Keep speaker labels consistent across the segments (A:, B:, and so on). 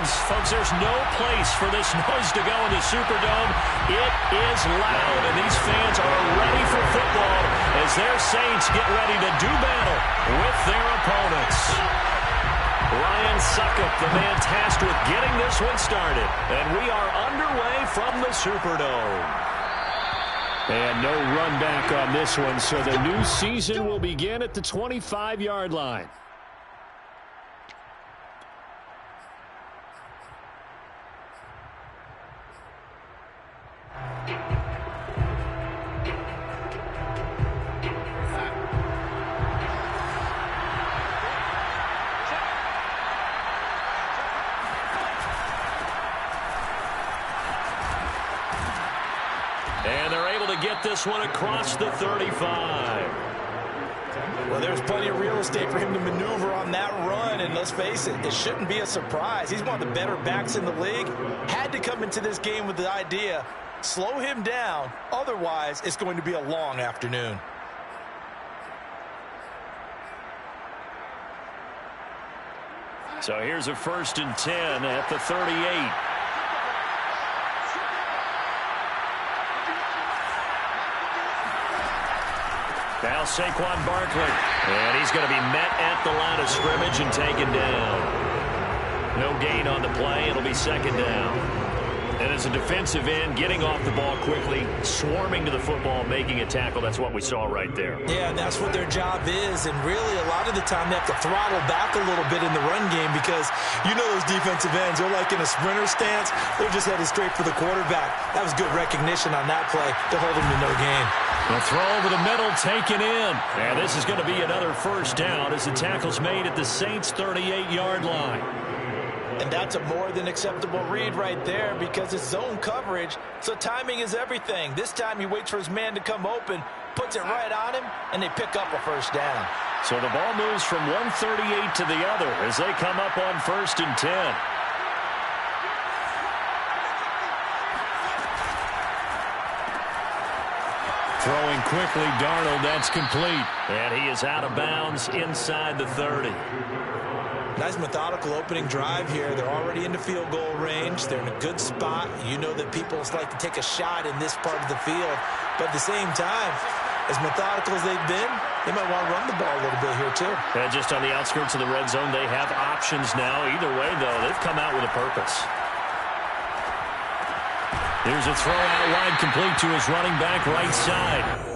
A: fans. Folks, there's no place for this noise to go in the Superdome. It is loud, and these fans are ready for football as their Saints get ready to do battle with their opponents. Ryan Suckup, the man tasked with getting this one started. And we are underway from the Superdome. And no run back on this one, so the new season will begin at the 25-yard line. And they're able to get this one across the 35.
B: Well, there's plenty of real estate for him to maneuver on that run, and let's face it, it shouldn't be a surprise. He's one of the better backs in the league. Had to come into this game with the idea, slow him down, otherwise it's going to be a long afternoon.
A: So here's a 1st and 10 at the 38. Now Saquon Barkley. And he's going to be met at the line of scrimmage and taken down. No gain on the play. It'll be 2nd down. And as a defensive end, getting off the ball quickly, swarming to the football, making a tackle, that's what we saw right there.
B: Yeah, that's what their job is. And really, a lot of the time, they have to throttle back a little bit in the run game because you know those defensive ends, they're like in a sprinter stance. They're just headed straight for the quarterback. That was good recognition on that play to hold him to no gain.
A: The throw over the middle taken in. And this is going to be another 1st down as the tackle's made at the Saints' 38-yard line.
B: And that's a more than acceptable read right there because it's zone coverage, so timing is everything. This time he waits for his man to come open, puts it right on him, and they pick up a 1st down.
A: So the ball moves from 138 to the other as they come up on 1st and 10. Throwing quickly, Darnold, that's complete. And he is out of bounds inside the 30.
B: Nice methodical opening drive here. They're already into field goal range. They're in a good spot. You know that people like to take a shot in this part of the field. But at the same time, as methodical as they've been, they might want to run the ball a little bit here too.
A: And just on the outskirts of the red zone, they have options now. Either way, though, they've come out with a purpose. Here's a throw out wide complete to his running back right side.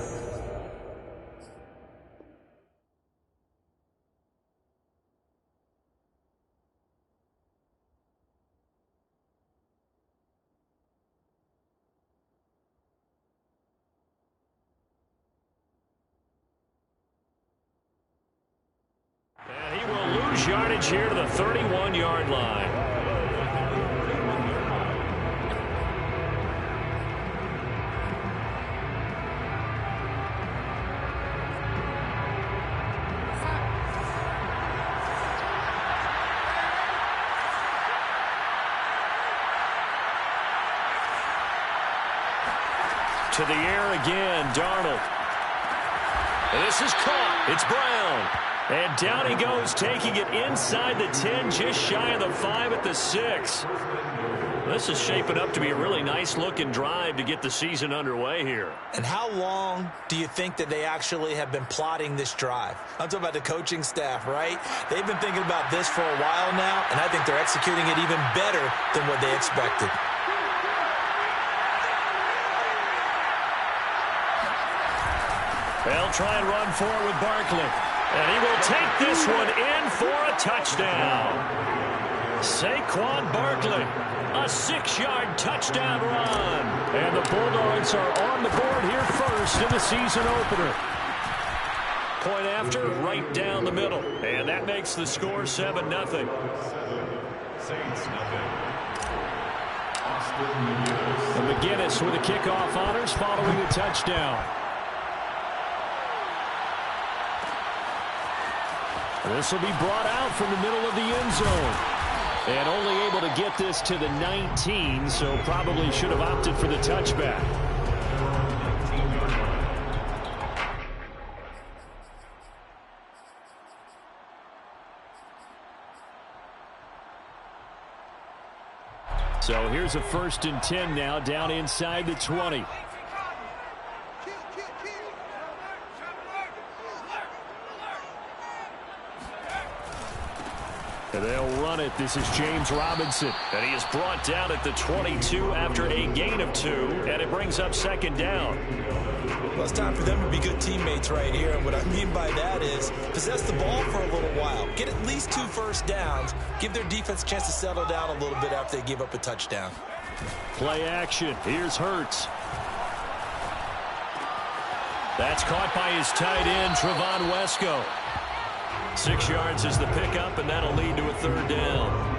A: And he will lose yardage here to the 31-yard line. To the air again, Darnold. And this is caught. It's Brown. And down he goes, taking it inside the 10, just shy of the 5 at the 6. This is shaping up to be a really nice-looking drive to get the season underway here.
B: And how long do you think that they actually have been plotting this drive? I'm talking about the coaching staff, right? They've been thinking about this for a while now, and I think they're executing it even better than what they expected.
A: They'll try and run for it with Barkley. And he will take this one in for a touchdown. Saquon Barkley, a 6-yard touchdown run. And the Bulldogs are on the board here first in the season opener. Point after, right down the middle. And that makes the score 7-0. And McGinnis with the kickoff honors following the touchdown. This will be brought out from the middle of the end zone. And only able to get this to the 19, so probably should have opted for the touchback. So here's a 1st and 10 now, down inside the 20. And they'll run it. This is James Robinson. And he is brought down at the 22 after a gain of 2. And it brings up 2nd down.
B: Well, it's time for them to be good teammates right here. And what I mean by that is possess the ball for a little while. Get at least 2 first downs. Give their defense a chance to settle down a little bit after they give up a touchdown.
A: Play action. Here's Hurts. That's caught by his tight end, Trevon Wesco. 6 yards is the pickup, and that'll lead to a 3rd down.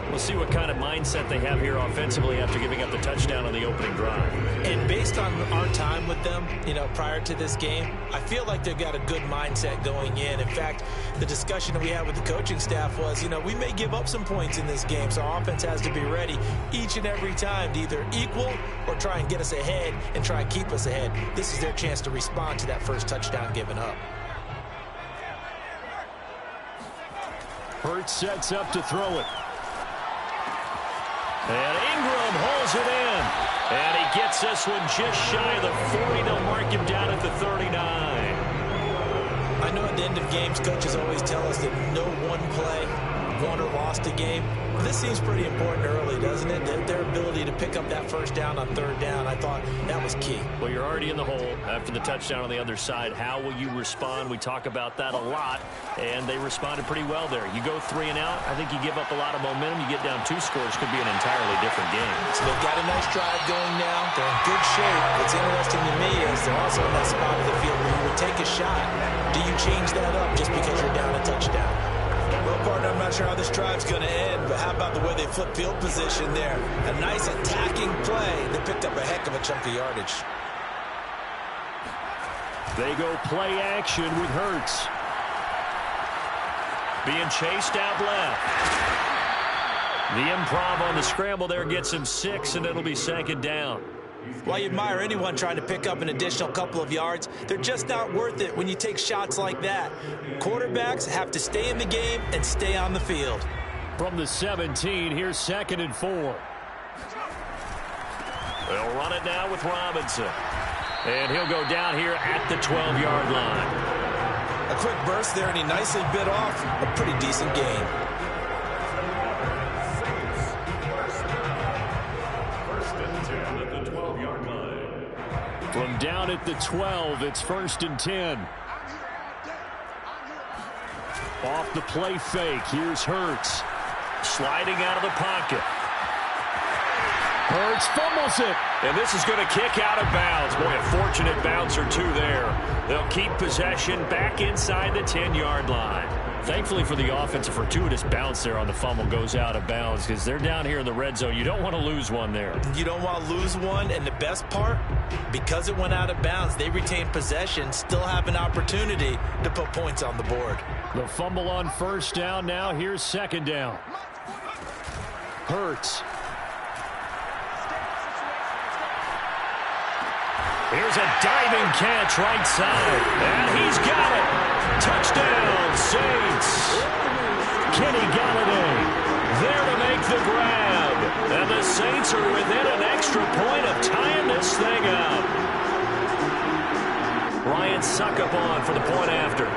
A: We'll see what kind of mindset they have here offensively after giving up the touchdown on the opening drive. And based on our time with them, prior to this game, I feel like they've got a good mindset going in. In fact, the discussion that we had with the coaching staff was, we may give up some points in this game, so our offense has to be ready each and every time to either equal or try and get us ahead and try and keep us ahead. This is their chance to respond to that first touchdown given up. Hurts sets up to throw it. And Ingram holds it in. And he gets this one just shy of the 40. They'll mark him down at the 39.
B: I know at the end of games, coaches always tell us that no one play won or lost a game. This seems pretty important early, doesn't it? Their ability to pick up that first down on 3rd down, I thought that was key.
A: Well, you're already in the hole after the touchdown on the other side. How will you respond? We talk about that a lot, and they responded pretty well there. You go 3 and out, I think you give up a lot of momentum. You get down 2 scores, could be an entirely different game.
B: So they've got a nice drive going now. They're in good shape. What's interesting to me is they're also in that spot of the field where you would take a shot. Do you change that up just because you're down a touchdown? Well, partner, I'm not sure how this drive's going to end, but how about the way they flip field position there? A nice attacking play. They picked up a heck of a chunk of yardage.
A: They go play action with Hurts. Being chased out left. The improv on the scramble there gets him 6, and it'll be 2nd down.
B: While you admire anyone trying to pick up an additional couple of yards, they're just not worth it when you take shots like that. Quarterbacks have to stay in the game and stay on the field.
A: From the 17, here's 2nd and 4. They'll run it now with Robinson. And he'll go down here at the 12-yard line.
B: A quick burst there, and he nicely bit off a pretty decent gain.
A: From down at the 12, it's 1st and 10. Off the play fake, here's Hurts. Sliding out of the pocket. Hurts fumbles it. And this is going to kick out of bounds. Boy, a fortunate bounce or 2 there. They'll keep possession back inside the 10-yard line. Thankfully for the offense, a fortuitous bounce there on the fumble goes out of bounds because they're down here in the red zone. You don't want to lose one there.
B: You don't want to lose one, and the best part, because it went out of bounds, they retain possession, still have an opportunity to put points on the board.
A: The fumble on 1st down now. Here's 2nd down. Hurts. Here's a diving catch right side. And he's got it. Touchdown, Saints. Kenny Galladay there to make the grab. And the Saints are within an extra point of tying this thing up. Ryan Suckup on for the point after.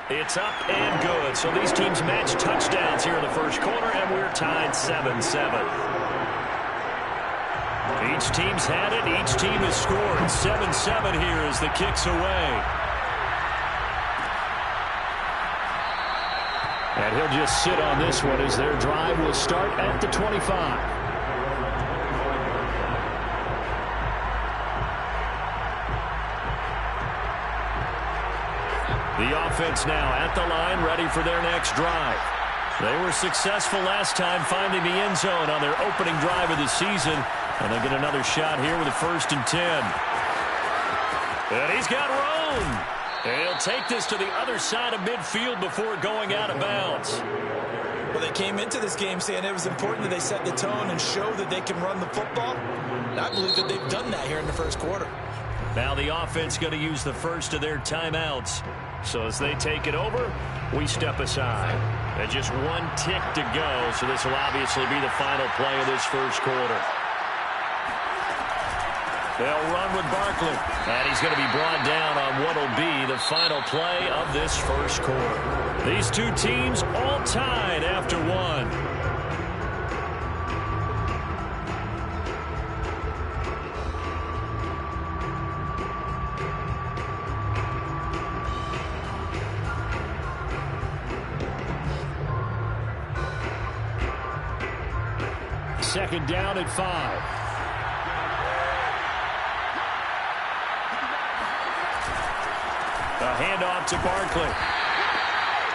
A: It's up and good. So these teams match touchdowns here in the first quarter, and we're tied 7-7. Each team's had it. Each team has scored. 7-7 here as the kick's away. And he'll just sit on this one as their drive will start at the 25. The offense now at the line, ready for their next drive. They were successful last time finding the end zone on their opening drive of the season. And they get another shot here with a 1st and 10. And he's got room. And he'll take this to the other side of midfield before going out of bounds.
B: Well, they came into this game saying it was important that they set the tone and show that they can run the football. And I believe that they've done that here in the first quarter.
A: Now the offense going to use the first of their timeouts. So as they take it over, we step aside. And just one tick to go, so this will obviously be the final play of this first quarter. They'll run with Barkley. And he's going to be brought down on what will be the final play of this first quarter. These two teams all tied after one. Second down at 5. A handoff to Barkley.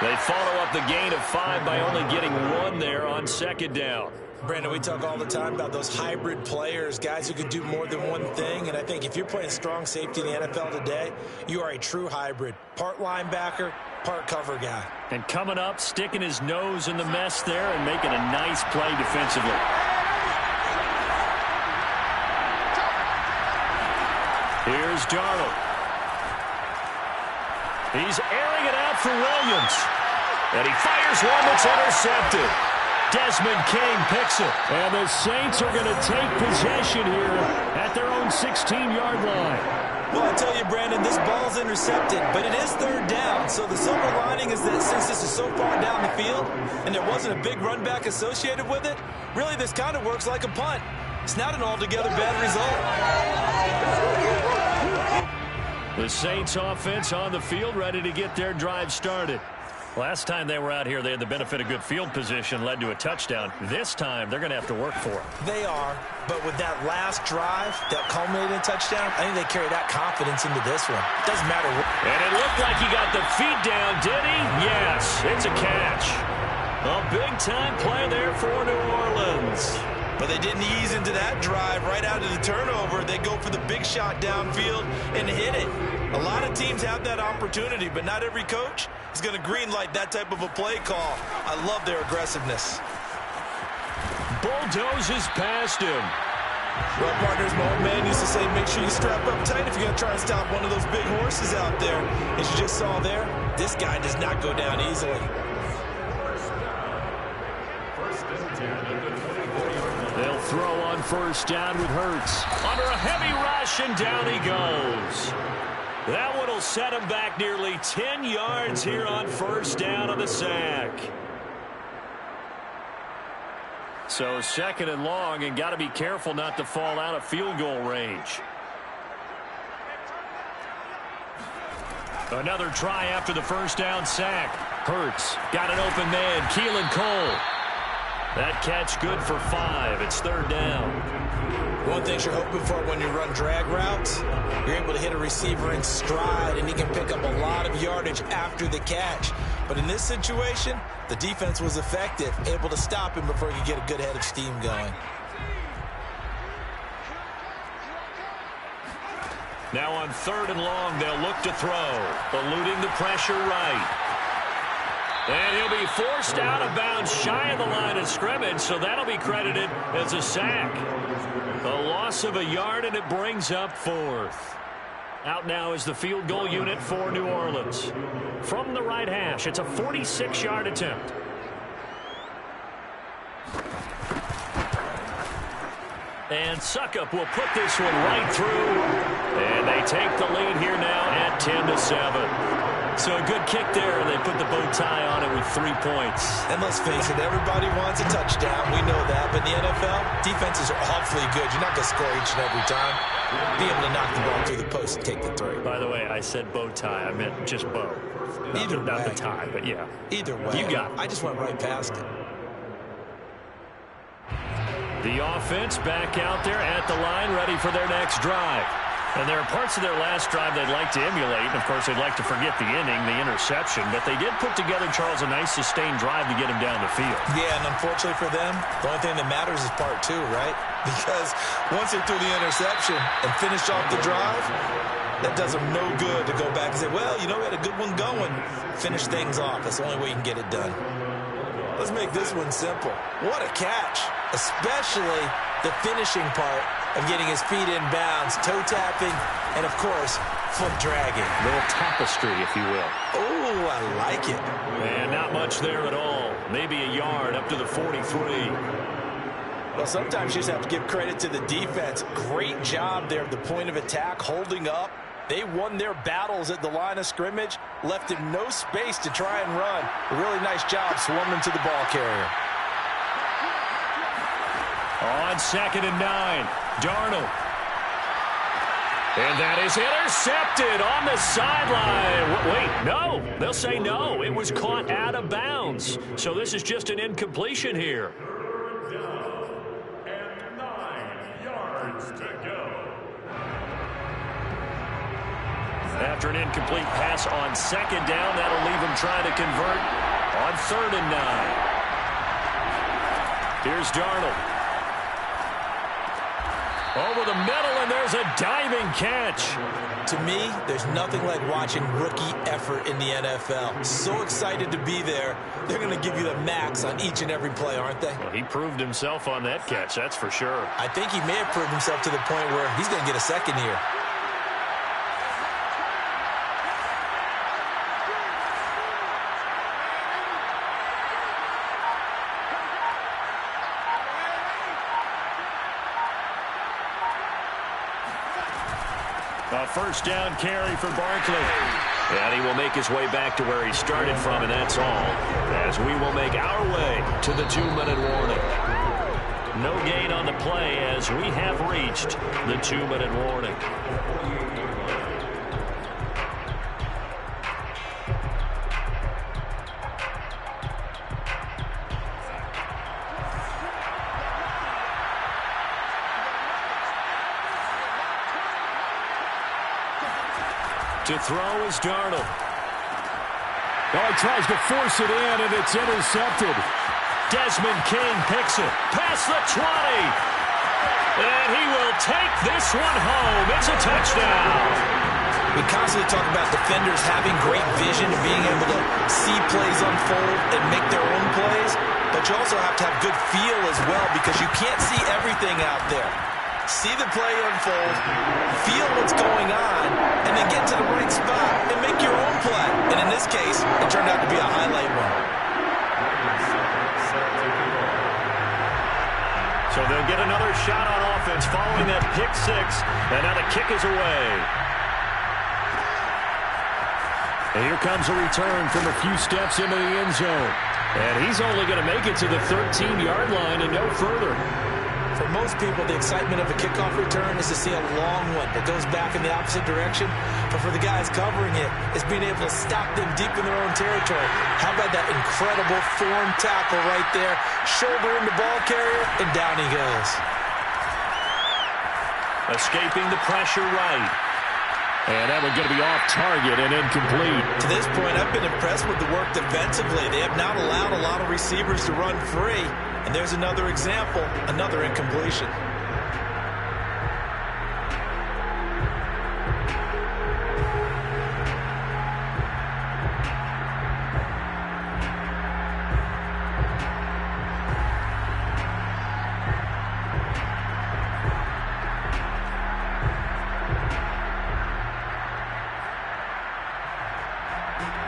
A: They follow up the gain of 5 by only getting 1 there on second down.
B: Brandon, we talk all the time about those hybrid players, guys who can do more than one thing. And I think if you're playing strong safety in the NFL today, you are a true hybrid. Part linebacker, part cover guy.
A: And coming up, sticking his nose in the mess there and making a nice play defensively. Here's Darnold. He's airing it out for Williams. And he fires one that's intercepted. Desmond King picks it. And the Saints are going to take possession here at their own 16-yard line.
B: Well, I tell you, Brandon, this ball's intercepted, but it is third down. So the silver lining is that since this is so far down the field and there wasn't a big run back associated with it, really this kind of works like a punt. It's not an altogether bad result.
A: The Saints offense on the field, ready to get their drive started. Last time they were out here, they had the benefit of good field position, led to a touchdown. This time, they're going to have to work for it.
B: They are, but with that last drive that culminated in a touchdown, I think they carry that confidence into this one. Doesn't matter.
A: And it looked like he got the feet down, did he? Yes, it's a catch. A big-time play there for New Orleans.
B: But they didn't ease into that drive right out of the turnover. They go for the big shot downfield and hit it. A lot of teams have that opportunity, but not every coach is going to greenlight that type of a play call. I love their aggressiveness.
A: Bulldozes past him.
B: Well, partners, my old man used to say, make sure you strap up tight if you're going to try and stop one of those big horses out there. As you just saw there, this guy does not go down easily.
A: They'll throw on first down with Hurts. Under a heavy rush, and down he goes. That one will set him back nearly 10 yards here on first down on the sack. So second and long, and got to be careful not to fall out of field goal range. Another try after the first down sack. Hurts got an open man, Keelan Cole. That catch good for 5. It's third down.
B: One thing you're hoping for when you run drag routes, you're able to hit a receiver in stride, and he can pick up a lot of yardage after the catch. But in this situation, the defense was effective, able to stop him before he could get a good head of steam going.
A: Now on third and long, they'll look to throw, eluding the pressure right. And he'll be forced out of bounds shy of the line of scrimmage, so that'll be credited as a sack. A loss of a yard, and it brings up fourth. Out now is the field goal unit for New Orleans. From the right hash, it's a 46-yard attempt. And Suckup will put this one right through. And they take the lead here now at 10-7. So a good kick there, and they put the bow tie on it with 3 points.
B: And let's face it, everybody wants a touchdown. We know that. But in the NFL, defenses are awfully good. You're not going to score each and every time. Be able to knock the ball through the post and take the 3.
A: By the way, I said bow tie. I meant just bow. Not the tie, but yeah.
B: Either way.
A: You got it.
B: I just went right past it.
A: The offense back out there at the line, ready for their next drive. And there are parts of their last drive they'd like to emulate. And, of course, they'd like to forget the inning, the interception. But they did put together, Charles, a nice sustained drive to get him down the field.
B: Yeah, and unfortunately for them, the only thing that matters is part 2, right? Because once they threw the interception and finished off the drive, that does them no good to go back and say, well, you know, we had a good one going. Finish things off. That's the only way you can get it done. Let's make this one simple. What a catch, especially the finishing part of getting his feet in bounds, toe tapping, and, of course, foot dragging.
A: A little tapestry, if you will.
B: Oh, I like it.
A: And not much there at all. Maybe a yard up to the 43.
B: Well, sometimes you just have to give credit to the defense. Great job there at the point of attack, holding up. They won their battles at the line of scrimmage, left him no space to try and run. A really nice job swarming to the ball carrier.
A: On 2nd and 9, Darnold. And that is intercepted on the sideline. Wait, no. They'll say no. It was caught out of bounds. So this is just an incompletion here.
C: And 9 yards to go.
A: After an incomplete pass on 2nd down, that'll leave him trying to convert on 3rd and 9. Here's Darnold. Over the middle, and there's a diving catch.
B: To me, there's nothing like watching rookie effort in the NFL. So excited to be there. They're going to give you the max on each and every play, aren't they?
A: Well, he proved himself on that catch, that's for sure.
B: I think he may have proved himself to the point where he's going to get a second here.
A: A first down carry for Barkley. And he will make his way back to where he started from, and that's all. As we will make our way to the 2-minute warning. No gain on the play as we have reached the 2-minute warning. To throw is Darnold.
D: Oh, he tries to force it in, and it's intercepted.
A: Desmond King picks it past the 20. And he will take this one home. It's a touchdown.
B: We constantly talk about defenders having great vision and being able to see plays unfold and make their own plays. But you also have to have good feel as well because you can't see everything out there. See the play unfold, feel what's going on, and then get to the right spot and make your own play. And in this case, it turned out to be a highlight one.
A: So they'll get another shot on offense following that pick six, and now the kick is away. And here comes a return from a few steps into the end zone. And he's only going to make it to the 13-yard line and no further.
B: For most people, the excitement of a kickoff return is to see a long one that goes back in the opposite direction. But for the guys covering it, it's being able to stop them deep in their own territory. How about that incredible form tackle right there? Shoulder in the ball carrier, and down he goes.
A: Escaping the pressure right. And that one's going to be off target and incomplete.
B: To this point, I've been impressed with the work defensively. They have not allowed a lot of receivers to run free. And there's another example, another incompletion.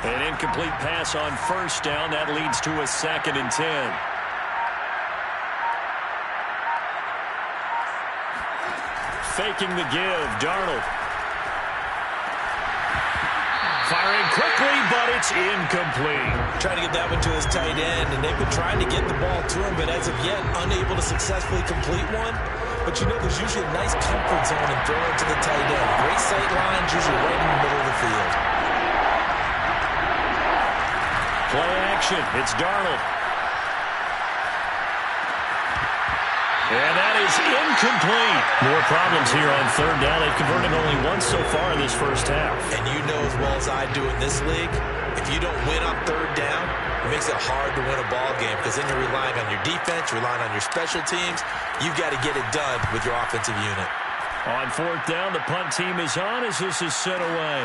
A: An incomplete pass on first down. That leads to a 2nd and 10. Faking the give, Darnold. Firing quickly, but it's incomplete.
B: Trying to get that one to his tight end, and they've been trying to get the ball to him, but as of yet, unable to successfully complete one. But you know there's usually a nice comfort zone in throwing to the tight end. Great sight lines, usually right in the middle of the field.
A: Play action, it's Darnold. And that is incomplete. More problems here on 3rd down. They've converted only once so far in this first half.
B: And you know as well as I do in this league, if you don't win on 3rd down, it makes it hard to win a ball game because then you're relying on your defense, you're relying on your special teams. You've got to get it done with your offensive unit.
A: On 4th down, the punt team is on as this is sent away.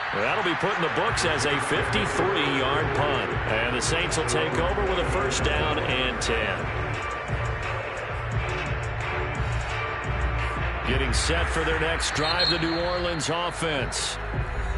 A: That'll be put in the books as a 53-yard punt. And the Saints will take over with a first down and 10. Getting set for their next drive, the New Orleans offense.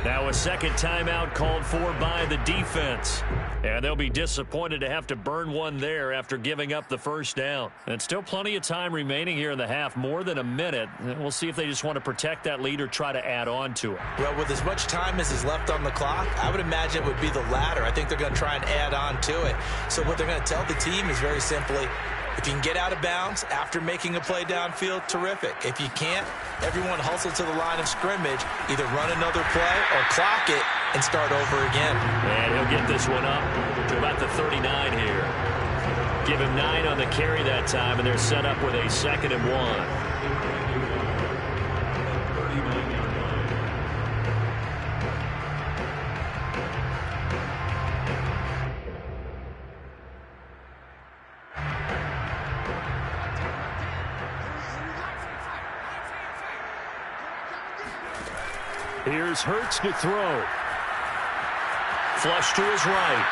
A: Now a second timeout called for by the defense. And they'll be disappointed to have to burn one there after giving up the first down. And still plenty of time remaining here in the half, more than a minute. We'll see if they just want to protect that lead or try to add on to it.
B: Well, with as much time as is left on the clock, I would imagine it would be the latter. I think they're going to try and add on to it. So what they're going to tell the team is very simply, if you can get out of bounds after making a play downfield, terrific. If you can't, everyone hustle to the line of scrimmage, either run another play or clock it and start over again.
A: And he'll get this one up to about the 39 here. Give him 9 on the carry that time, and they're set up with a 2nd and 1. Here's Hurts to throw. Flush to his right.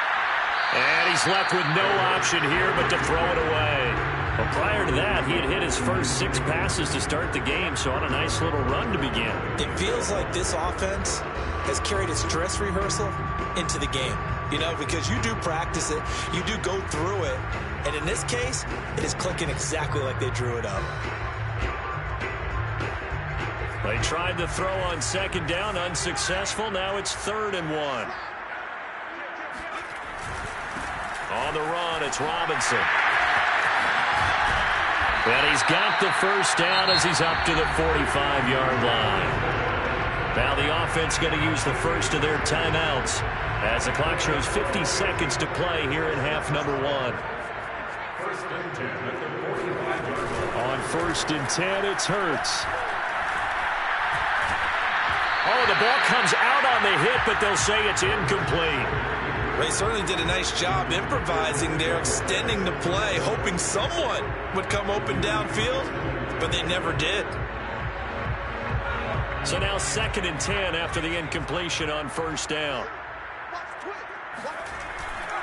A: And he's left with no option here but to throw it away. Well, prior to that, he had hit his first 6 passes to start the game, so on a nice little run to begin.
B: It feels like this offense has carried its dress rehearsal into the game. You know, because you do practice it, you do go through it, and in this case, it is clicking exactly like they drew it up.
A: They tried to throw on 2nd down, unsuccessful. Now it's 3rd and 1. On the run, it's Robinson. And he's got the first down as he's up to the 45-yard line. Now the offense going to use the first of their timeouts as the clock shows 50 seconds to play here in half number 1. On 1st and 10, it's Hurts. Oh, the ball comes out on the hit, but they'll say it's incomplete.
B: They certainly did a nice job improvising there, extending the play, hoping someone would come open downfield, but they never did.
A: So now 2nd and 10 after the incompletion on 1st down.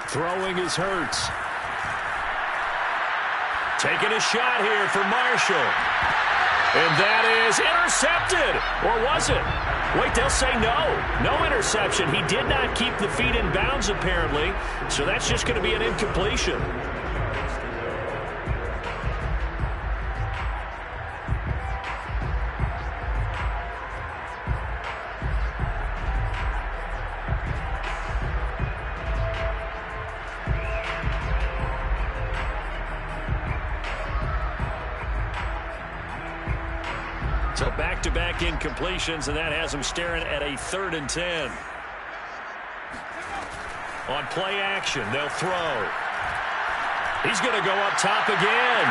A: Throwing is Hurts. Taking a shot here for Marshall. And that is intercepted. Or was it? Wait, they'll say no. No interception. He did not keep the feet in bounds, apparently. So that's just going to be an incompletion. So back-to-back incompletions, and that has him staring at a 3rd and 10. On play action, they'll throw. He's going to go up top again.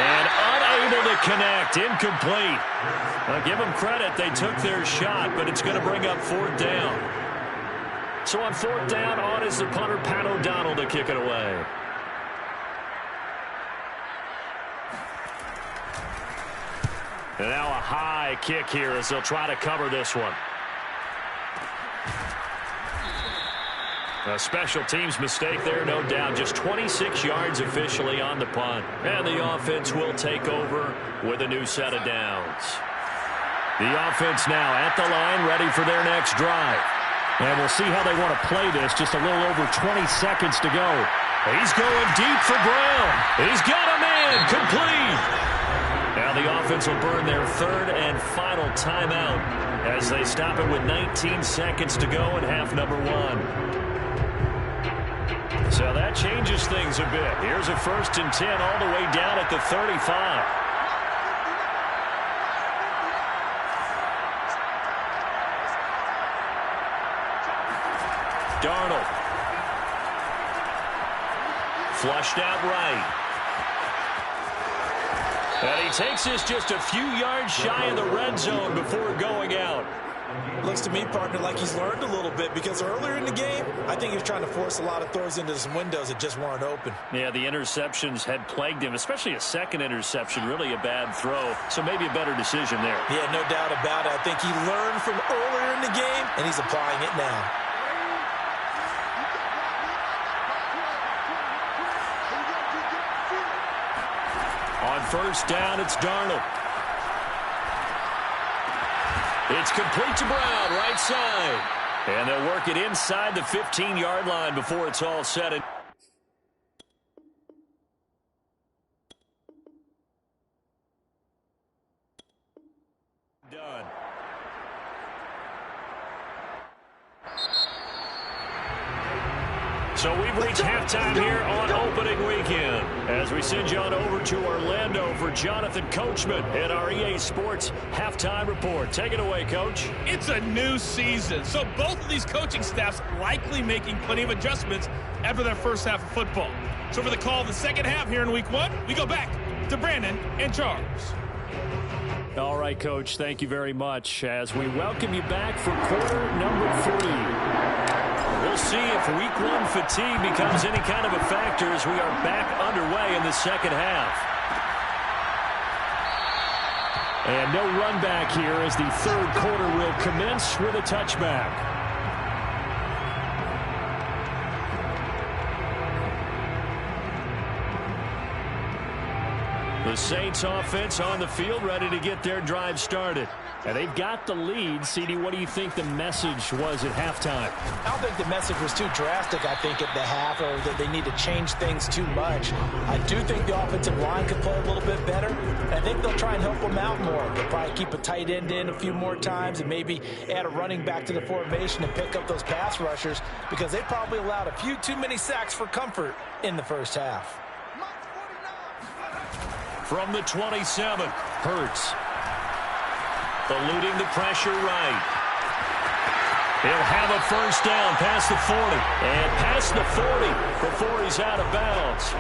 A: And unable to connect, incomplete. Now give them credit, they took their shot, but it's going to bring up 4th down. So on 4th down, on is the punter, Pat O'Donnell, to kick it away. And now a high kick here as they'll try to cover this one. A special teams mistake there, no doubt. Just 26 yards officially on the punt. And the offense will take over with a new set of downs. The offense now at the line, ready for their next drive. And we'll see how they want to play this. Just a little over 20 seconds to go. He's going deep for Brown. He's got him in. Complete. Now the offense will burn their 3rd and final timeout as they stop it with 19 seconds to go in half number 1. So that changes things a bit. Here's a 1st and 10 all the way down at the 35. Darnold. Flushed out right. And he takes this just a few yards shy of the red zone before going out.
B: Looks to me, partner, like he's learned a little bit, because earlier in the game, I think he was trying to force a lot of throws into some windows that just weren't open.
A: Yeah, the interceptions had plagued him, especially a second interception, really a bad throw. So maybe a better decision there.
B: Yeah, no doubt about it. I think he learned from earlier in the game, and he's applying it now. On 1st down, it's Darnold.
A: It's complete to Brown, right side. And they'll work it inside the 15-yard line before it's all said and done. So we've reached halftime here on opening weekend as we send you on over to Orlando for Jonathan Coachman at our EA Sports halftime report. Take it away, Coach.
E: It's a new season, so both of these coaching staffs likely making plenty of adjustments after their first half of football. So for the call of the second half here in week one, we go back to Brandon and Charles.
A: All right, Coach, thank you very much as we welcome you back for quarter number 3. We'll see if week one fatigue becomes any kind of a factor as we are back underway in the second half. And no run back here as the third quarter will commence with a touchback. The Saints offense on the field ready to get their drive started. And they've got the lead. CD, what do you think the message was at halftime?
B: I don't think the message was too drastic, I think, at the half, or that they need to change things too much. I do think the offensive line could play a little bit better. And I think they'll try and help them out more. They'll probably keep a tight end in a few more times and maybe add a running back to the formation and pick up those pass rushers because they probably allowed a few too many sacks for comfort in the first half.
A: From the 27, Hurts. Eluding the pressure right. He'll have a first down past the 40. And past the 40 before he's out of bounds.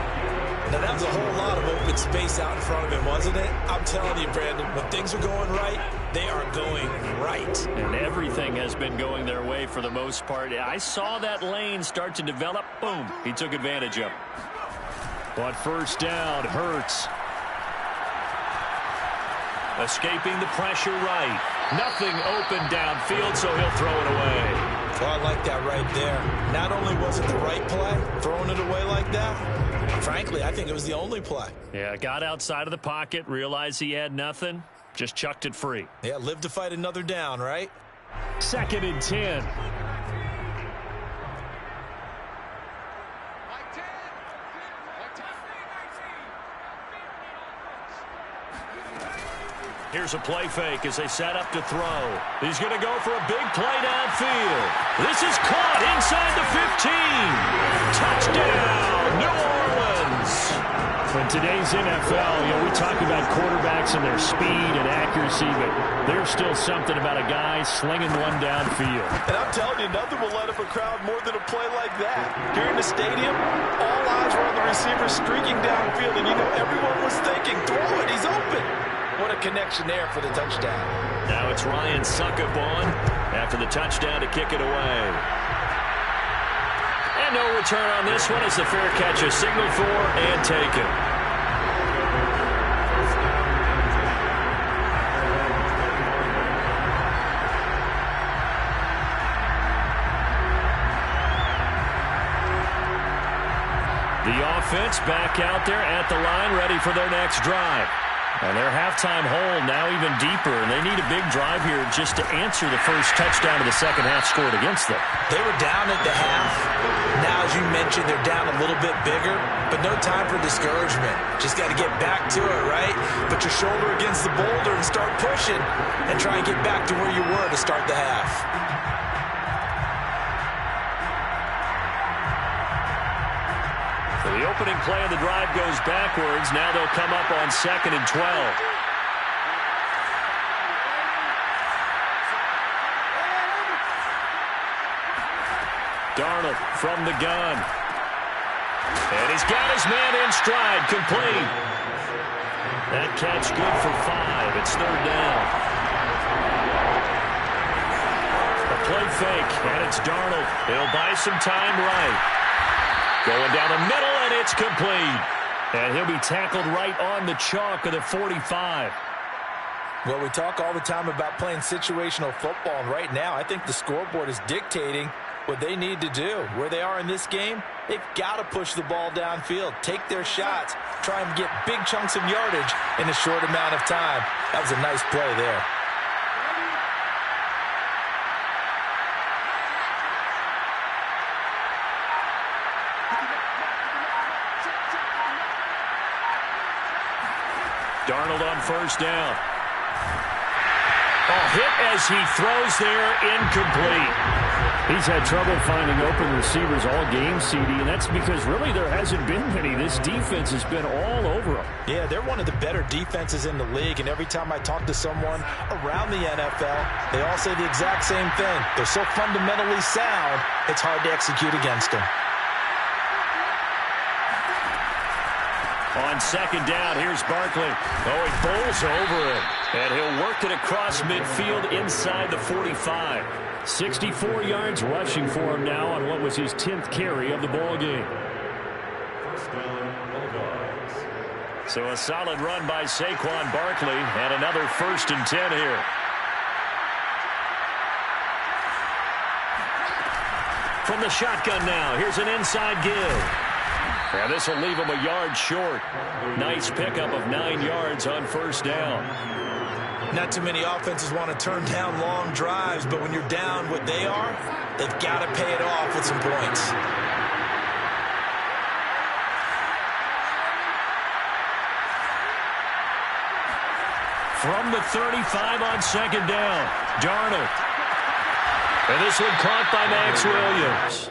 B: Now, that was a whole lot of open space out in front of him, wasn't it? I'm telling you, Brandon, when things are going right, they are going right.
A: And everything has been going their way for the most part. I saw that lane start to develop. Boom. He took advantage of it. But first down, Hurts. Escaping the pressure right. Nothing open downfield, so he'll throw it away.
B: Well, I like that right there. Not only was it the right play, throwing it away like that, frankly, I think it was the only play.
A: Yeah, got outside of the pocket, realized he had nothing, just chucked it free.
B: Yeah, live to fight another down, right?
A: 2nd and 10. Here's a play fake as they set up to throw. He's going to go for a big play downfield. This is caught inside the 15. Touchdown, New Orleans. In today's NFL, we talk about quarterbacks and their speed and accuracy, but there's still something about a guy slinging one downfield.
F: And I'm telling you, nothing will light up a crowd more than a play like that. Here in the stadium, all eyes were on the receiver streaking downfield, and everyone was thinking, throw it, he's open. What a connection there for the touchdown.
A: Now it's Ryan Suckup on after the touchdown to kick it away. And no return on this one as the fair catch is signaled for and taken. The offense back out there at the line, ready for their next drive. And their halftime hole now even deeper, and they need a big drive here just to answer the first touchdown of the second half scored against them.
B: They were down at the half. Now, as you mentioned, they're down a little bit bigger, but no time for discouragement. Just got to get back to it, right? Put your shoulder against the boulder and start pushing and try and get back to where you were to start the half.
A: So the opening play of the drive goes backwards. Now they'll come up on 2nd and 12. Darnold from the gun. And he's got his man in stride, complete. That catch good for 5. It's 3rd down. A play fake, and it's Darnold. He'll buy some time right. Going down the middle, and it's complete. And he'll be tackled right on the chalk of the 45.
B: Well, we talk all the time about playing situational football, and right now I think the scoreboard is dictating what they need to do. Where they are in this game, they've got to push the ball downfield, take their shots, try and get big chunks of yardage in a short amount of time. That was a nice play there.
A: Darnold on first down. Oh, hit as he throws there, incomplete.
D: He's had trouble finding open receivers all game, CD, and that's because really there hasn't been many. This defense has been all over him.
B: Yeah, they're one of the better defenses in the league, and every time I talk to someone around the NFL, they all say the exact same thing. They're so fundamentally sound, it's hard to execute against them.
A: On second down, here's Barkley. Oh, he bowls over it. And he'll work it across midfield inside the 45. 64 yards rushing for him now on what was his 10th carry of the ball game.
C: First down, Bulldogs.
A: So a solid run by Saquon Barkley and another 1st and 10 here. From the shotgun now, here's an inside give. And this will leave him a yard short. Nice pickup of 9 yards on first down.
B: Not too many offenses want to turn down long drives, but when you're down what they are, they've got to pay it off with some points.
A: From the 35 on second down, Darnold. And this one caught by Max Williams.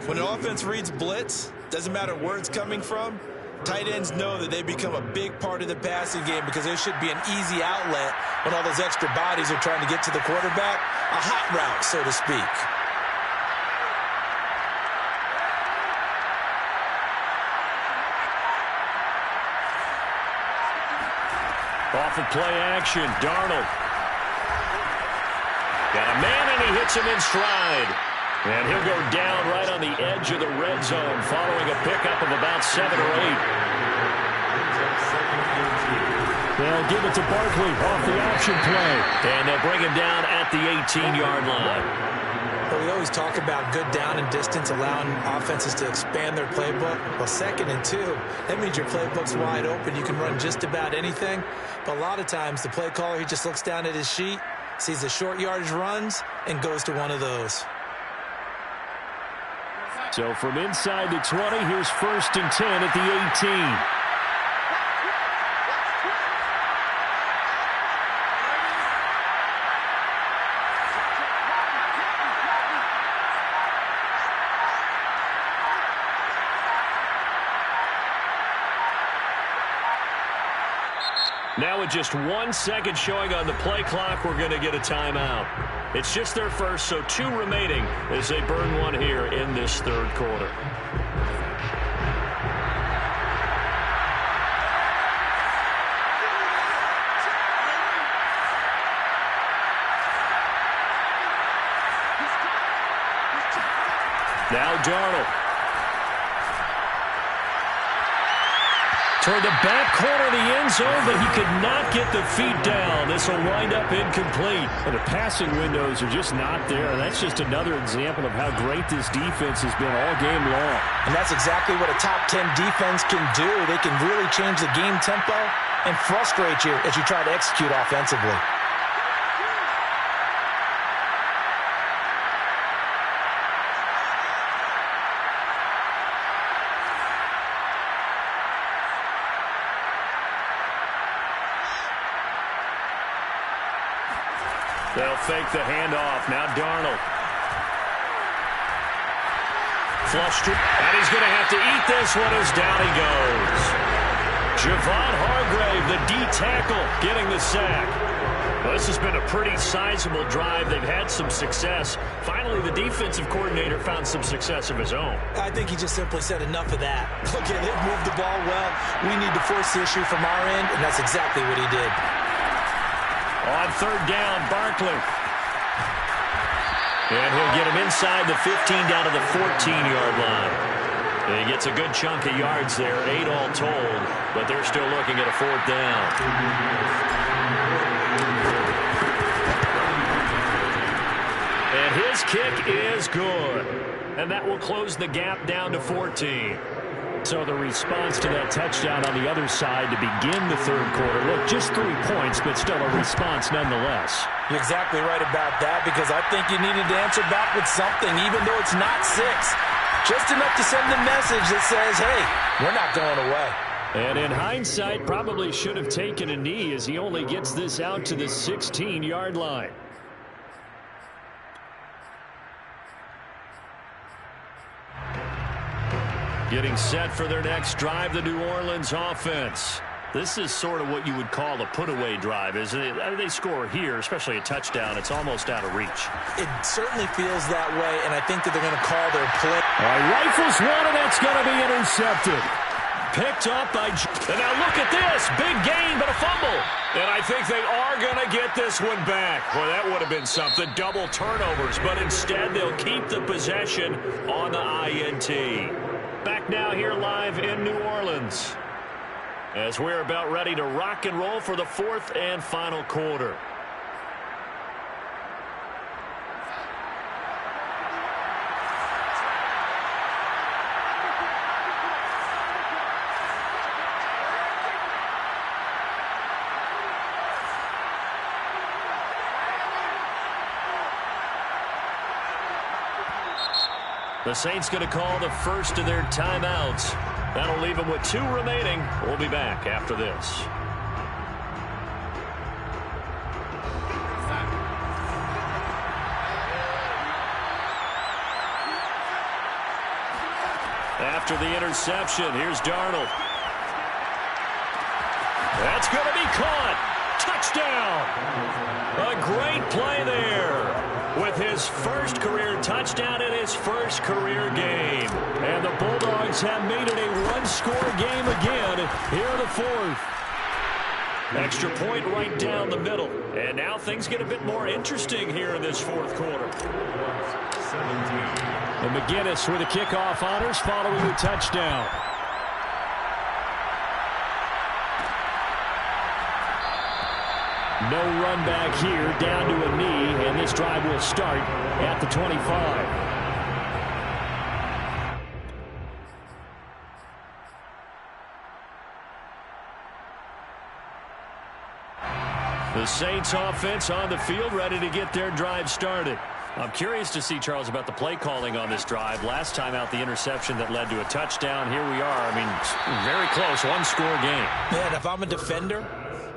B: When an offense reads blitz, doesn't matter where it's coming from, tight ends know that they become a big part of the passing game because there should be an easy outlet when all those extra bodies are trying to get to the quarterback. A hot route, so to speak.
A: Off of play action, Darnold. Got a man, and he hits him in stride. And he'll go down right on the edge of the red zone following a pickup of about 7 or 8.
D: They'll give it to Barkley off the option play.
A: And they'll bring him down at the 18-yard line.
B: Well, we always talk about good down and distance, allowing offenses to expand their playbook. Well, 2nd and 2, that means your playbook's wide open. You can run just about anything. But a lot of times, the play caller, he just looks down at his sheet, sees the short yardage runs, and goes to one of those.
D: So from inside the 20, here's 1st and 10 at the 18.
A: Now with just 1 second showing on the play clock, we're going to get a timeout. It's just their first, so 2 remaining as they burn one here in this 3rd quarter. Now Darnold. Toward the back corner of the end zone, but he could not get the feet down. This will wind up incomplete.
D: And the passing windows are just not there. That's just another example of how great this defense has been all game long.
B: And that's exactly what a top 10 defense can do. They can really change the game tempo and frustrate you as you try to execute offensively.
A: They'll fake the handoff. Now Darnold. Flushed it, and he's going to have to eat this one as down he goes. Javon Hargrave, the D tackle, getting the sack. Well, this has been a pretty sizable drive. They've had some success. Finally, the defensive coordinator found some success of his own.
B: I think he just simply said enough of that. Look at it, move the ball well. We need to force the issue from our end, and that's exactly what he did.
A: On 3rd down, Barkley. And he'll get him inside the 15 down to the 14-yard line. And he gets a good chunk of yards there, 8 all told, but they're still looking at a 4th down. And his kick is good. And that will close the gap down to 14.
D: So the response to that touchdown on the other side to begin the 3rd quarter. Look, just 3 points, but still a response nonetheless.
B: You're exactly right about that, because I think you needed to answer back with something, even though it's not 6. Just enough to send a message that says, hey, we're not going away.
D: And in hindsight, probably should have taken a knee as he only gets this out to the 16-yard line. Getting set for their next drive, the New Orleans offense. This is sort of what you would call a put-away drive, isn't it? They score here, especially a touchdown. It's almost out of reach.
B: It certainly feels that way, and I think that they're going to call their play.
D: Rifles one, and that's going to be intercepted. Picked up by... And now look at this. Big gain, but a fumble.
A: And I think they are going to get this one back. Boy, that would have been something. Double turnovers, but instead they'll keep the possession on the INT.
D: Back now here live in New Orleans, as we're about ready to rock and roll for the fourth and final quarter. The Saints going to call the first of their timeouts. That'll leave them with 2 remaining. We'll be back after this. After the interception, here's Darnold. That's going to be caught. Touchdown. A great play there. With his first career touchdown in his first career game. And the Bulldogs have made it a one-score game again here in the fourth. Extra point right down the middle. And now things get a bit more interesting here in this fourth quarter. And McGinnis with the kickoff honors following the touchdown. No run back here, down to a knee, and this drive will start at the 25. The Saints offense on the field, ready to get their drive started. I'm curious to see, Charles, about the play calling on this drive. Last time out, the interception that led to a touchdown. Here we are. I mean, very close, one-score game.
B: Man, if I'm a defender,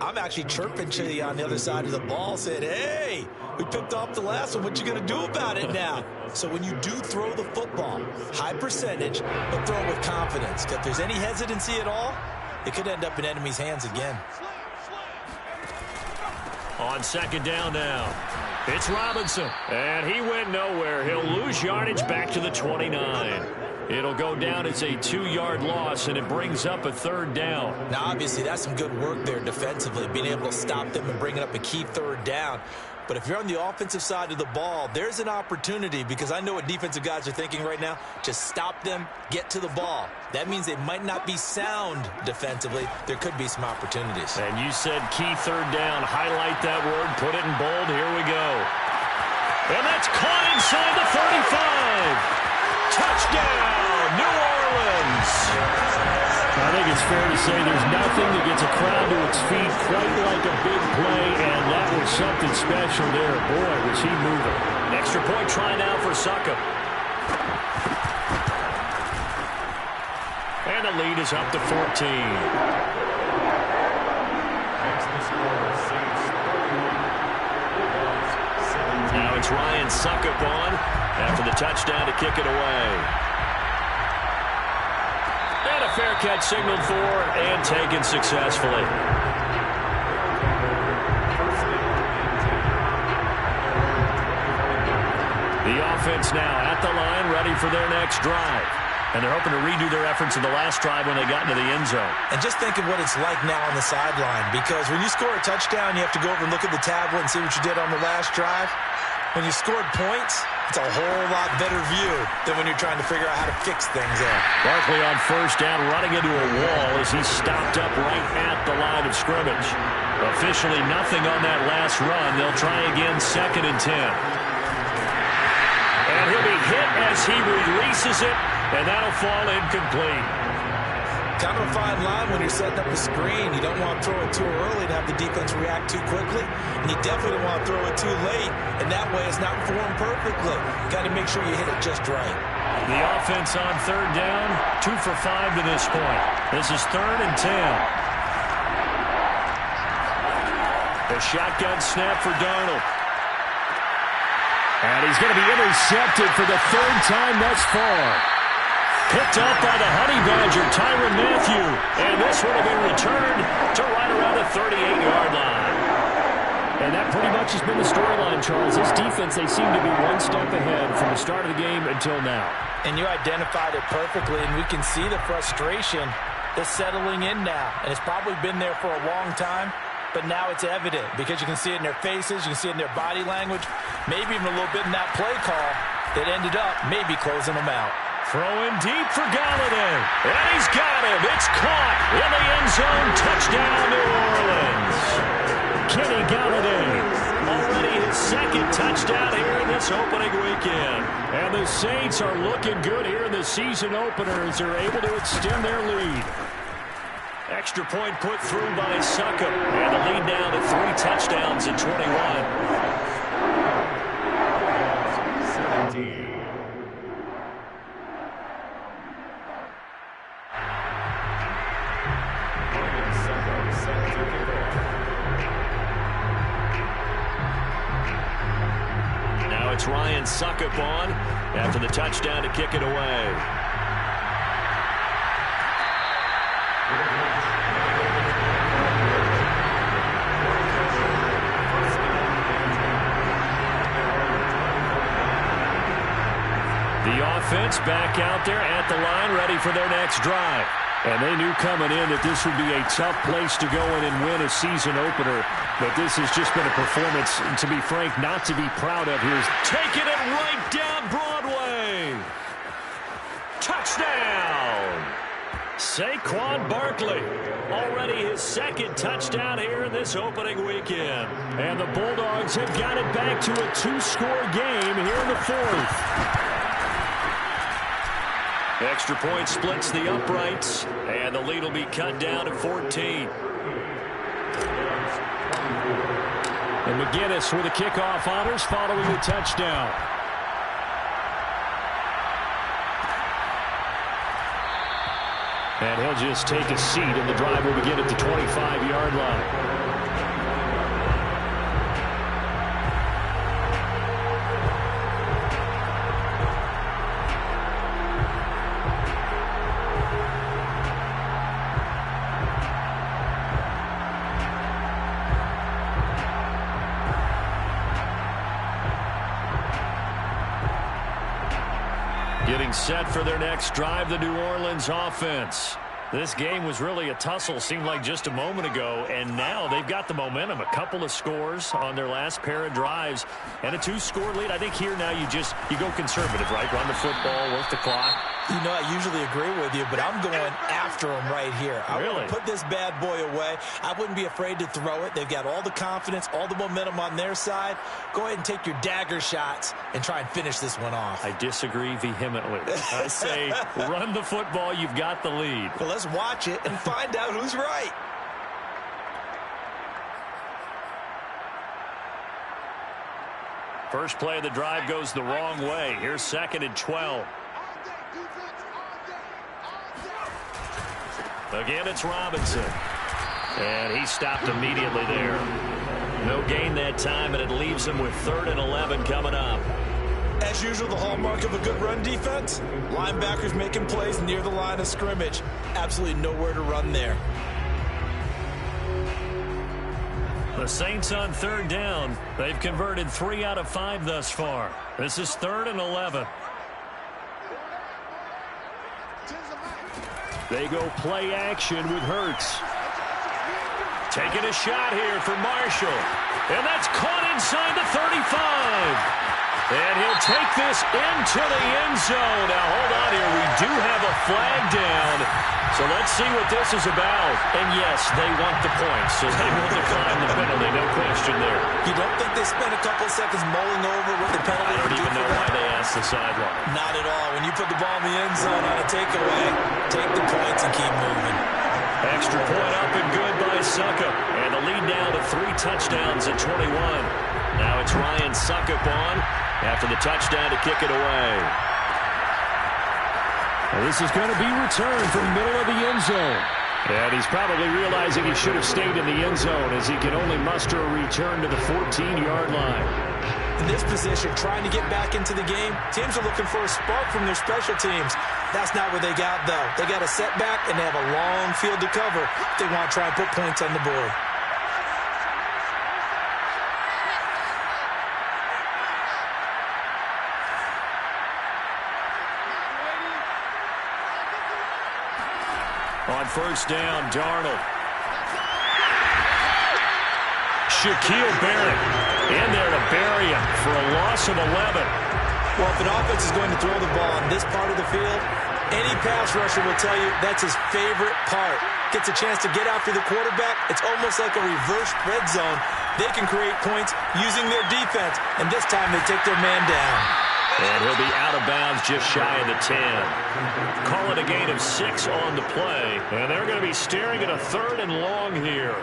B: I'm actually chirping to you on the other side of the ball, saying, hey, we picked off the last one. What you going to do about it now? So when you do throw the football, high percentage, but throw it with confidence. If there's any hesitancy at all, it could end up in enemy's hands again.
D: On second down now, it's Robinson. And he went nowhere. He'll lose yardage back to the 29. It'll go down as a 2-yard loss, and it brings up a third down.
B: Now, obviously, that's some good work there defensively, being able to stop them and bringing up a key third down. But if you're on the offensive side of the ball, there's an opportunity, because I know what defensive guys are thinking right now. Just stop them, get to the ball. That means they might not be sound defensively. There could be some opportunities.
D: And you said key third down. Highlight that word. Put it in bold. Here we go. And that's caught inside the 35. Touchdown, New Orleans. I think it's fair to say there's nothing that gets a crowd to its feet quite like a big play, and that was something special there. Boy, was he moving. Extra point try now for Suckup. And the lead is up to 14. Now it's Ryan Suckup on after the touchdown to kick it away. And a fair catch signaled for and taken successfully. The offense now at the line, ready for their next drive. And they're hoping to redo their efforts in the last drive when they got into the end zone.
B: And just think of what it's like now on the sideline, because when you score a touchdown, you have to go over and look at the tablet and see what you did on the last drive. When you scored points, it's a whole lot better view than when you're trying to figure out how to fix things up.
D: Barkley on first down, running into a wall as he stopped up right at the line of scrimmage. Officially nothing on that last run. They'll try again, 2nd and 10. And he'll be hit as he releases it, and that'll fall incomplete.
B: Kind of a fine line when you're setting up a screen. You don't want to throw it too early to have the defense react too quickly, and you definitely don't want to throw it too late, and that way it's not formed perfectly. Got to make sure you hit it just right.
D: The offense on third down, 2 for 5 to this point. This is 3rd and 10. The shotgun snap for Darnold. And he's going to be intercepted for the 3rd time thus far. Picked up by the Honey Badger, Tyrann Mathieu. And this one will be returned to right around the 38-yard line. And that pretty much has been the storyline, Charles. This defense, they seem to be one step ahead from the start of the game until now.
B: And you identified it perfectly, and we can see the frustration that's settling in now. And it's probably been there for a long time, but now it's evident because you can see it in their faces, you can see it in their body language, maybe even a little bit in that play call that ended up maybe closing them out.
D: Throwing deep for Galladay. And he's got him. It's caught in the end zone. Touchdown, New Orleans. Kenny Galladay, already his 2nd touchdown here in this opening weekend. And the Saints are looking good here in the season opener as they're able to extend their lead. Extra point put through by Succop. And the lead down to 3 touchdowns in 21.
C: 17.
D: It's Ryan Succop on after the touchdown to kick it away. The offense back out there at the line, ready for their next drive. And they knew coming in that this would be a tough place to go in and win a season opener. But this has just been a performance, to be frank, not to be proud of. Here's taking it right down Broadway. Touchdown! Saquon Barkley. Already his 2nd touchdown here in this opening weekend. And the Bulldogs have got it back to a 2-score game here in the 4th. Extra point splits the uprights, and the lead will be cut down to 14. And McGinnis with the kickoff honors following the touchdown. And he'll just take a seat, and the drive will begin at the 25-yard line. Getting set for their next drive, the New Orleans offense. This game was really a tussle, seemed like just a moment ago, and now they've got the momentum. A couple of scores on their last pair of drives, and a 2-score lead. I think here now you go conservative, right? Run the football, work the clock.
B: You know, I usually agree with you, but I'm going after him right here. I want to put this bad boy away. I wouldn't be afraid to throw it. They've got all the confidence, all the momentum on their side. Go ahead and take your dagger shots and try and finish this one off.
D: I disagree vehemently. I say run the football. You've got the lead.
B: Well, let's watch it and find out who's right.
D: First play of the drive goes the wrong way. Here's 2nd and 12. Again, it's Robinson. And he stopped immediately there. No gain that time, and it leaves him with 3rd and 11 coming up.
B: As usual, the hallmark of a good run defense, linebackers making plays near the line of scrimmage. Absolutely nowhere to run there.
D: The Saints on 3rd down. They've converted 3 out of 5 thus far. This is 3rd and 11. They go play action with Hurts. Taking a shot here for Marshall. And that's caught inside the 35. And he'll take this into the end zone. Now, hold on here. We do have a flag down. So let's see what this is about. And, yes, they want the points, so they will decline the penalty. No question there.
B: You don't think they spent a couple of seconds mulling over what the penalty
D: I don't even know why they asked the sideline.
B: Not at all. When you put the ball in the end zone on a takeaway, take the points and keep moving.
D: Extra point up and good by Succop. And the lead down to 3 touchdowns at 21. Now it's Ryan Succop on after the touchdown to kick it away. Well, this is going to be returned from the middle of the end zone. And he's probably realizing he should have stayed in the end zone as he can only muster a return to the 14-yard line.
B: In this position, trying to get back into the game, teams are looking for a spark from their special teams. That's not what they got, though. They got a setback, and they have a long field to cover if they want to try and put points on the board.
D: On first down, Darnold. Shaquille Barrett in there to bury him for a loss of 11.
B: Well, if an offense is going to throw the ball on this part of the field, any pass rusher will tell you that's his favorite part. Gets a chance to get after the quarterback. It's almost like a reverse red zone. They can create points using their defense, and this time they take their man down.
D: And he'll be out of bounds just shy of the 10. Call it a gain of 6 on the play. And they're going to be staring at a 3rd and long here.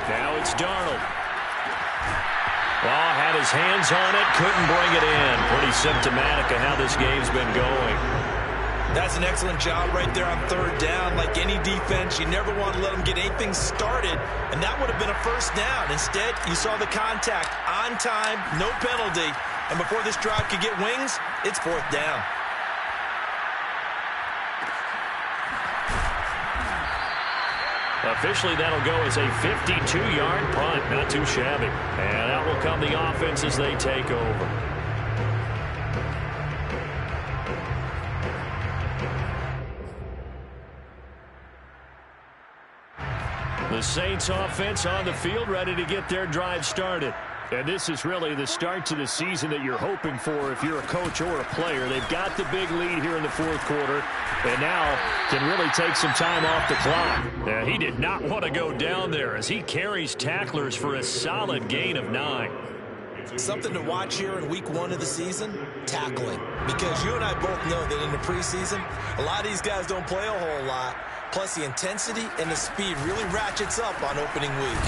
D: Now it's Darnold. Well, had his hands on it, couldn't bring it in. Pretty symptomatic of how this game's been going.
B: That's an excellent job right there on 3rd down. Like any defense, you never want to let them get anything started, and that would have been a 1st down. Instead, you saw the contact on time, no penalty, and before this drive could get wings, it's 4th down.
D: Officially, that'll go as a 52-yard punt. Not too shabby. And out will come the offense as they take over. The Saints offense on the field, ready to get their drive started. And this is really the start to the season that you're hoping for if you're a coach or a player. They've got the big lead here in the 4th quarter, and now can really take some time off the clock. Yeah, he did not want to go down there as he carries tacklers for a solid gain of 9.
B: Something to watch here in week 1 of the season, tackling. Because you and I both know that in the preseason, a lot of these guys don't play a whole lot. Plus, the intensity and the speed really ratchets up on opening week.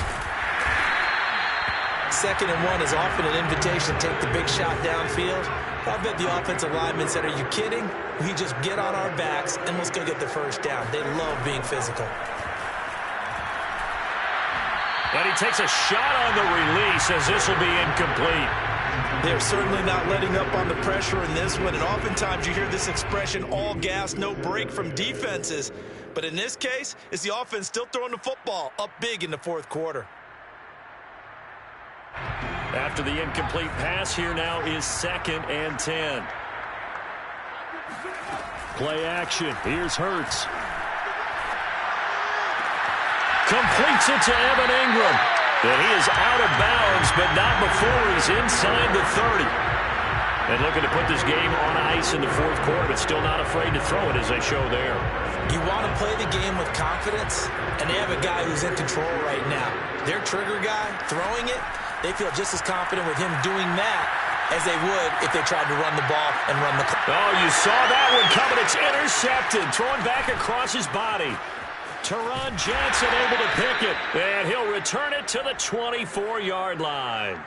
B: 2nd and 1 is often an invitation to take the big shot downfield. I bet the offensive linemen said, are you kidding? We just get on our backs and let's go get the 1st down. They love being physical.
D: And he takes a shot on the release as this will be incomplete.
B: They're certainly not letting up on the pressure in this one, and oftentimes you hear this expression, all gas, no break from defenses. But in this case, it's the offense still throwing the football up big in the 4th quarter.
D: After the incomplete pass, here now is 2nd and 10. Play action. Here's Hurts. Completes it to Evan Ingram. And he is out of bounds, but not before he's inside the 30. And looking to put this game on ice in the 4th quarter, but still not afraid to throw it as they show there.
B: You want to play the game with confidence, and they have a guy who's in control right now. Their trigger guy, throwing it, they feel just as confident with him doing that as they would if they tried to run the ball and run the clock.
D: Oh, you saw that one coming. It's intercepted. Thrown back across his body. Teron Johnson able to pick it. And he'll return it to the 24-yard line.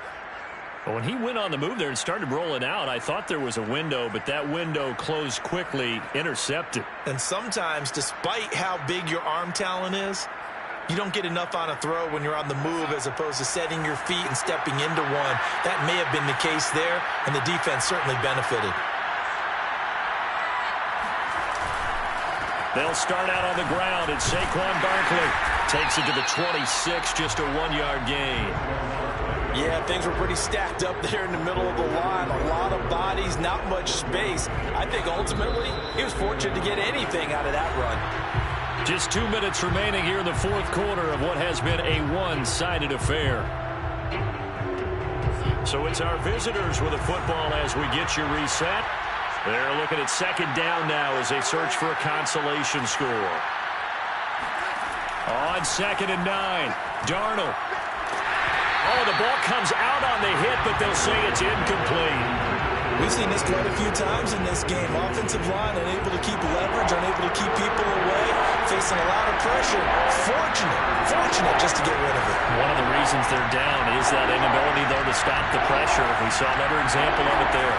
D: When he went on the move there and started rolling out, I thought there was a window, but that window closed quickly, intercepted.
B: And sometimes, despite how big your arm talent is, you don't get enough on a throw when you're on the move as opposed to setting your feet and stepping into one. That may have been the case there, and the defense certainly benefited.
D: They'll start out on the ground, and Saquon Barkley takes it to the 26, just a 1-yard gain.
B: Yeah, things were pretty stacked up there in the middle of the line. A lot of bodies, not much space. I think ultimately he was fortunate to get anything out of that run.
D: Just 2 minutes remaining here in the 4th quarter of what has been a one-sided affair. So it's our visitors with the football as we get you reset. They're looking at 2nd down now as they search for a consolation score. On 2nd and 9, Darnold. Oh, the ball comes out on the hit, but they'll say it's incomplete.
B: We've seen this quite a few times in this game. Offensive line unable to keep leverage, unable to keep people away, facing a lot of pressure. Fortunate just to get rid of it.
A: One of the reasons they're down is that inability, though, to stop the pressure. We saw another example of it there.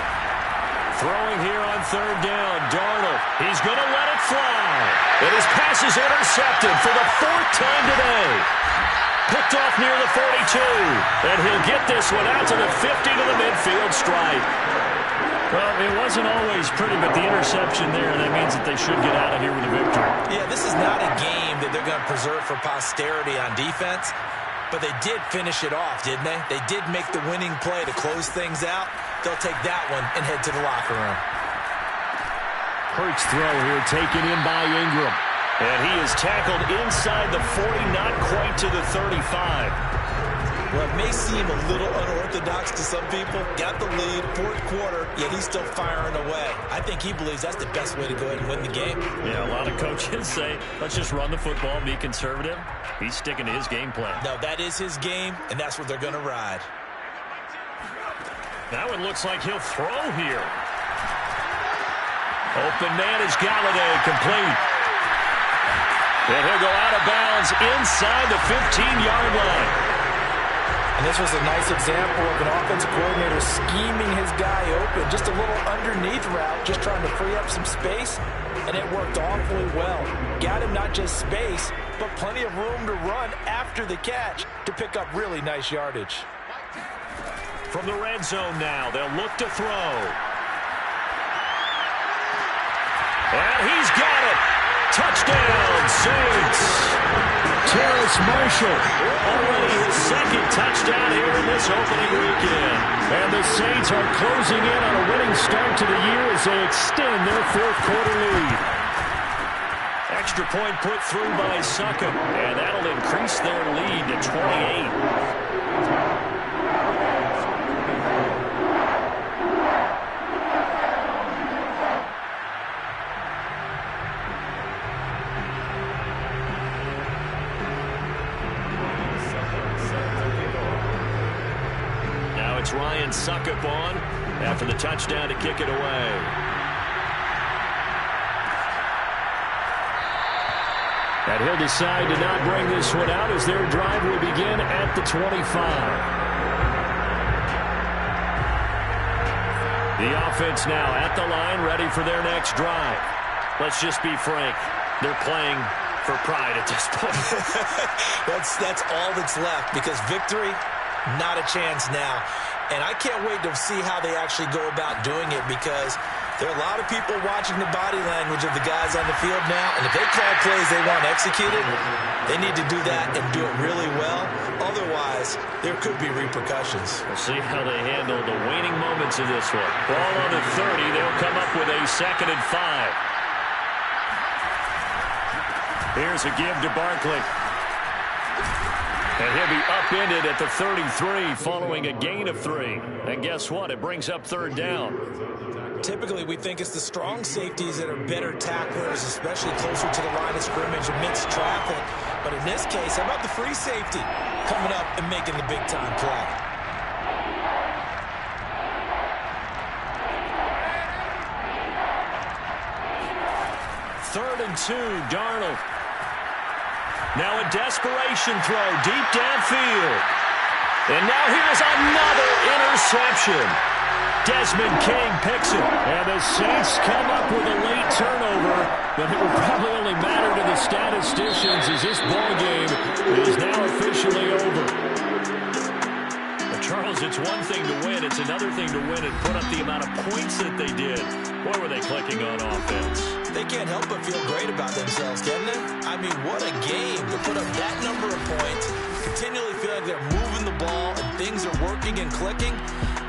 A: Throwing here on third down, Darnold. He's going to let it fly. And his pass is intercepted for the fourth time today. Picked off near the 42. And he'll get this one out to the 50 to the midfield stripe. Well, it wasn't always pretty, but the interception there, that means that they should get out of here with a victory.
B: Yeah, this is not a game that they're going to preserve for posterity on defense, but they did finish it off, didn't they? They did make the winning play to close things out. They'll take that one and head to the locker room.
A: Hurts throw here taken in by Ingram. And he is tackled inside the 40, not quite to the 35.
B: Well, it may seem a little unorthodox to some people. Got the lead, fourth quarter, yet he's still firing away. I think he believes that's the best way to go ahead and win the game.
A: Yeah, a lot of coaches say, let's just run the football, be conservative. He's sticking to his game plan.
B: No, that is his game, and that's what they're going to ride.
A: That one looks like he'll throw here. Open man is Galladay, complete. And he'll go out of bounds inside the 15-yard line.
B: And this was a nice example of an offensive coordinator scheming his guy open. Just a little underneath route, just trying to free up some space, and it worked awfully well. Got him not just space, but plenty of room to run after the catch to pick up really nice yardage.
A: From the red zone now, they'll look to throw. And he's got it. Touchdown, Saints. Terrace Marshall, already his second touchdown here in this opening weekend. And the Saints are closing in on a winning start to the year as they extend their fourth quarter lead. Extra point put through by Suckup, and that'll increase their lead to 28. Ryan Suckup on after the touchdown to kick it away. And he'll decide to not bring this one out as their drive will begin at the 25. The offense now at the line, ready for their next drive. Let's just be frank. They're playing for pride at this point.
B: That's all that's left, because victory, not a chance now. And I can't wait to see how they actually go about doing it, because there are a lot of people watching the body language of the guys on the field now. And if they call plays they want executed, they need to do that and do it really well. Otherwise, there could be repercussions.
A: We'll see how they handle the waning moments of this one. Ball on the 30. They'll come up with a 2nd and 5. Here's a give to Barkley. And he'll be upended at the 33 following a gain of 3. And guess what? It brings up 3rd down.
B: Typically, we think it's the strong safeties that are better tacklers, especially closer to the line of scrimmage amidst traffic. But in this case, how about the free safety coming up and making the big-time play?
A: Third and 2, Darnold. Now a desperation throw deep downfield. And now here's another interception. Desmond King picks it. And the Saints come up with a late turnover, but it will probably only matter to the statisticians as this ball game is now officially over. Well, Charles, it's one thing to win. It's another thing to win and put up the amount of points that they did. Boy, were they clicking on offense.
B: They can't help but feel great about themselves, can they? I mean, what a game to put up that number of points, continually feel like they're moving the ball and things are working and clicking.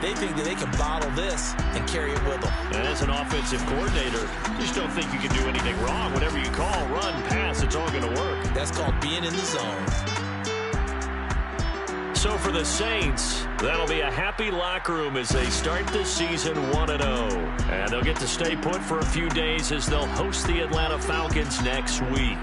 B: They think that they can bottle this and carry it with them.
A: And as an offensive coordinator, you just don't think you can do anything wrong. Whatever you call, run, pass, it's all going to work.
B: That's called being in the zone.
A: So for the Saints, that'll be a happy locker room as they start the season 1-0. And they'll get to stay put for a few days as they'll host the Atlanta Falcons next week.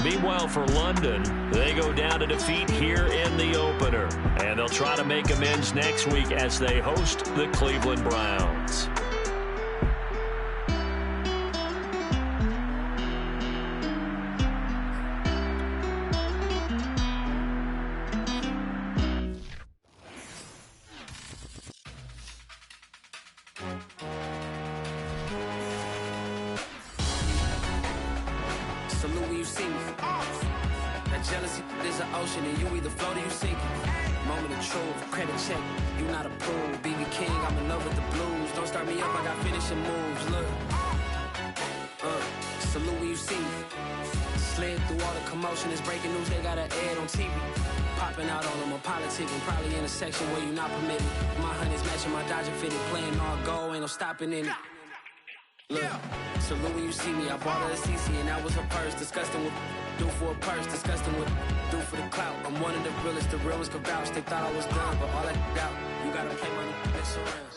A: Meanwhile, for London, they go down to defeat here in the opener. And they'll try to make amends next week as they host the Cleveland Browns.
G: Salute when you see me. That jealousy is an ocean, and you either float or you sink it. Moment of truth, credit check, you not approved. BB King, I'm in love with the blues. Don't start me up, I got finishing moves. Look, salute when you see me. Slid through all the commotion, it's breaking news, they got an ad on TV. Popping out on them, I'm politicking, probably in a section where you not permitted. My honey's matching my Dodger fitted, playing all goal, ain't no stopping in it. Look, salute when you see me, I bought her a CC and that was her purse. Disgusting with do for a purse, disgusting with do for the clout. I'm one of the realest, the realest could vouch. They thought I was done, but all that out, you gotta play my mess around.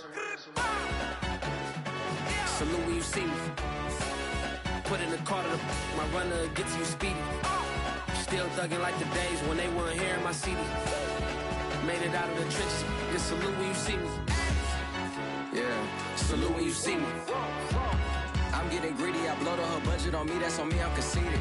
G: Salute when you see me. Put in the car to my runner gets you speedy. Still thugging like the days when they weren't here in my CD. Made it out of the trenches. Just salute when you see me.
H: Yeah,
G: Salute when you see me.
H: I'm getting greedy. I blow to her budget on me. That's on me. I'm conceited.